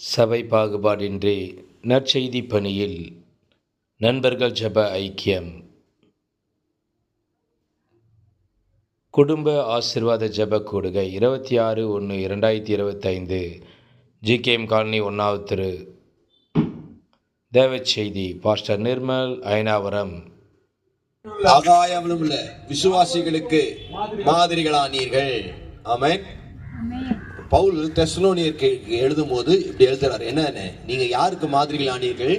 சபை பாகுபாடின்றி நற்செய்தி பணியில் நண்பர்கள் ஜெப ஐக்கியம். குடும்ப ஆசீர்வாத ஜெப கூடுகை 26/1/2025 ஜிகேஎம் காலனி 1வது தெரு. தேவச்செய்தி பாஸ்டர் நிர்மல் அயனாவரம். ஆகாயமுள்ள விசுவாசிகளுக்கு மாதிரிகளானீர்கள். ஆமென். பவுல் தெசலோனியருக்கு எழுதும் போது இப்படி எழுதுறாரு. என்னன்னு, நீங்க யாருக்கு மாதிரிகள் ஆனீர்கள்?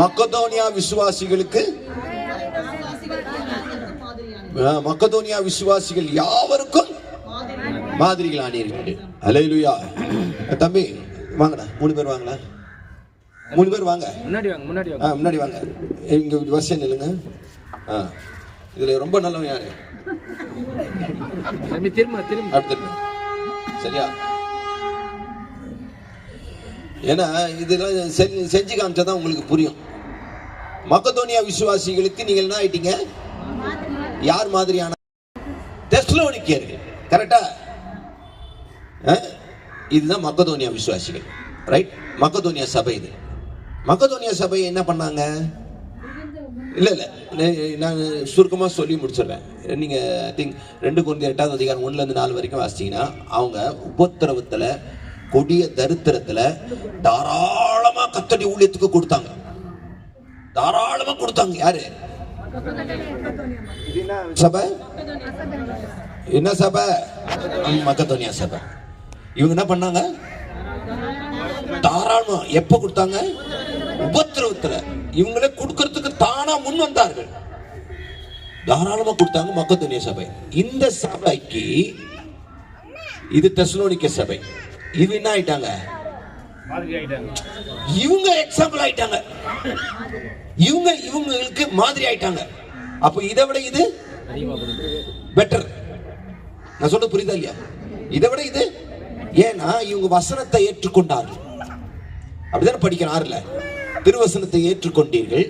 மக்கதோனியா விசுவாசிகளுக்கு, மக்கதோனியா விசுவாசிகள் யாவருக்கும் மாதிரிகள் ஆனீர்கள். அல்லேலூயா. தம்பி வாங்கடா, 3 பேர் வாங்கடா, 3 பேர் வாங்க, முன்னாடி வாங்க. இங்க வருஷம் இல்லைங்க. இதுல ரொம்ப நல்லவன் யாரு? சரியா? ஏன்னா இதெல்லாம் செஞ்சு காமிச்சாதான் உங்களுக்கு புரியும். மக்கதோனியா விசுவாசிகளுக்கு நீங்கள் என்ன ஆயிட்டீங்க? யார் மாதிரியான? தெசலோனிக்கேயர்கள். கரெக்டா? இதுதான் மக்கதோனியா விசுவாசிகள். ரைட்? மக்கதோனியா சபை. இது மக்கதோனியா சபை என்ன பண்ணாங்க? இல்ல நான் சுருக்கமா சொல்லி முடிச்சிடுறேன். நீங்க ஐ திங்க் 2 கொரிந்தியர் 8வது அதிகாரம் 1-4 வரைக்கும் வாசிச்சீங்கன்னா, அவங்க உபத்திரவத்துல, கொடிய தரித்திரத்துல தாராளமா கர்த்தடி ஊழியத்துக்கு கொடுத்தாங்க. தாராளமா கொடுத்தாங்க. யாரு? சபை. என்ன சபை? மக்கதோனியா சபை. இவங்க என்ன பண்ணாங்க? தாராளமா. எப்ப கொடுத்தாங்க? உபத்திரவத்துல. இவங்களே கொடுக்கறதுக்கு தானா முன் வந்தார்கள். தாராளமா கொடுத்தாங்க மக்கதோனியா சபை. இந்த சபைக்கு, இது தெசலோனிக்கே சபை, இது என்ன ஆயிட்டாங்க? இவங்க எக்ஸாம்பிள் ஆயிட்டாங்க. இவங்களுக்கு மாதிரி ஆயிட்டாங்க. அப்ப இதை விட இது பெட்டர். நான் சொல்ல புரியுதா இல்லையா? இதை விட இது. ஏன்னா இவங்க வசனத்தை ஏற்றுக்கொண்டார்கள். அப்படிதான் படிக்கிறார்ல, திருவசனத்தை ஏற்றுக்கொண்டீர்கள்.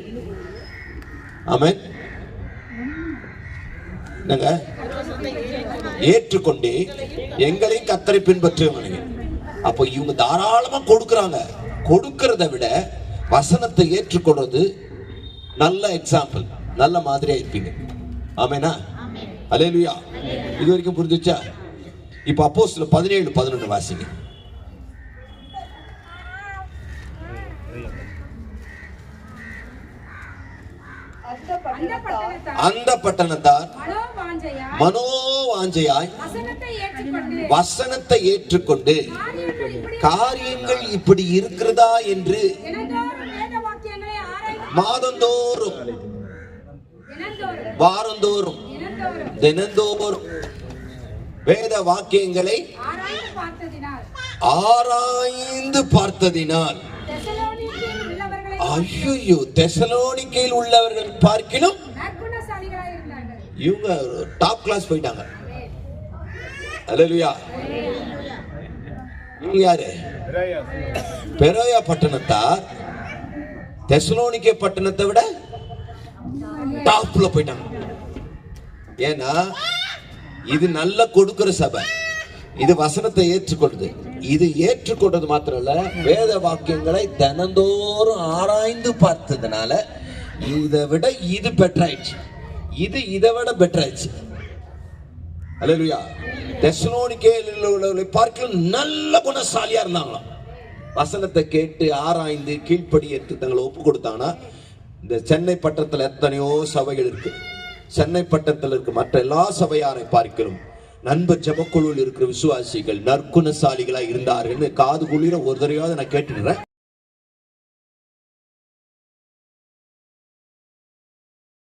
ஆமென். என்னங்க? ஏற்றுக்கொண்டே எங்களையும் கர்த்தரை பின்பற்றுவீங்க. அப்போ இவங்க தாராளமா கொடுக்கறாங்க. கொடுக்கறதை விட வசனத்தை ஏற்றுக்கொள்றது நல்ல எக்ஸாம்பிள், நல்ல மாதிரியா இருப்பீங்க. ஆமெனா? அல்லேலூயா. இது வரைக்கும் புரிஞ்சுச்சா? இப்ப அப்போஸ்தலர் 17:11 வாசிங்க. அந்த பட்டணத்தார் மனோவாஞ்சையாய் வசனத்தை ஏற்றுக்கொண்டு காரியங்கள் இப்படி இருக்கிறதா என்று மாதந்தோறும், வாரந்தோறும், தினந்தோறும் வேத வாக்கியங்களை ஆராய்ந்து பார்த்ததினால், ஐயோ, தெசலோனிக்கேயில் உள்ளவர்கள் பார்க்கிலும் இவங்க டாப் கிளாஸ் போயிட்டாங்க. அல்லேலூயா. இவங்க யாரு? பெரோயா பட்டணத்தார் தெசலோனிக்கே பட்டணத்தை விட டாப்ல போயிட்டாங்க. ஏன்னா இது நல்ல கொடுக்கிற சபை, இது வசனத்தை ஏற்றுக்கொள்றது. இது ஏற்றுக்கொண்டது மாத்திரம் இல்ல, வேத வாக்கியங்களை தினந்தோறும் ஆராய்ந்து பார்த்ததுனால இதை விட இது பெட்டர் ஆயிடுச்சு. இது இதை விட பெட்டர் ஆயிடுச்சு. அல்லேலூயா. தெசலோனிக்கேயில் உள்ளவர்களை பார்க்க நல்ல குணசாலியா இருந்தாங்களாம். வசனத்தை கேட்டு ஆராய்ந்து கீழ்ப்படியேற்று தங்களை ஒப்பு கொடுத்தாங்கன்னா, இந்த சென்னை பட்டணத்துல எத்தனையோ சபைகள் இருக்கு. சென்னை பட்டணத்தில் இருக்க மற்ற எல்லா சபையாரை பார்க்கிறோம் நண்பர் ஜெபக்குழுவில் இருக்கிற விசுவாசிகள் நற்குணசாலிகளா இருந்தார்கள். காது குளிர ஒரு தடவையாவது நான் கேட்டுக்கிறேன்.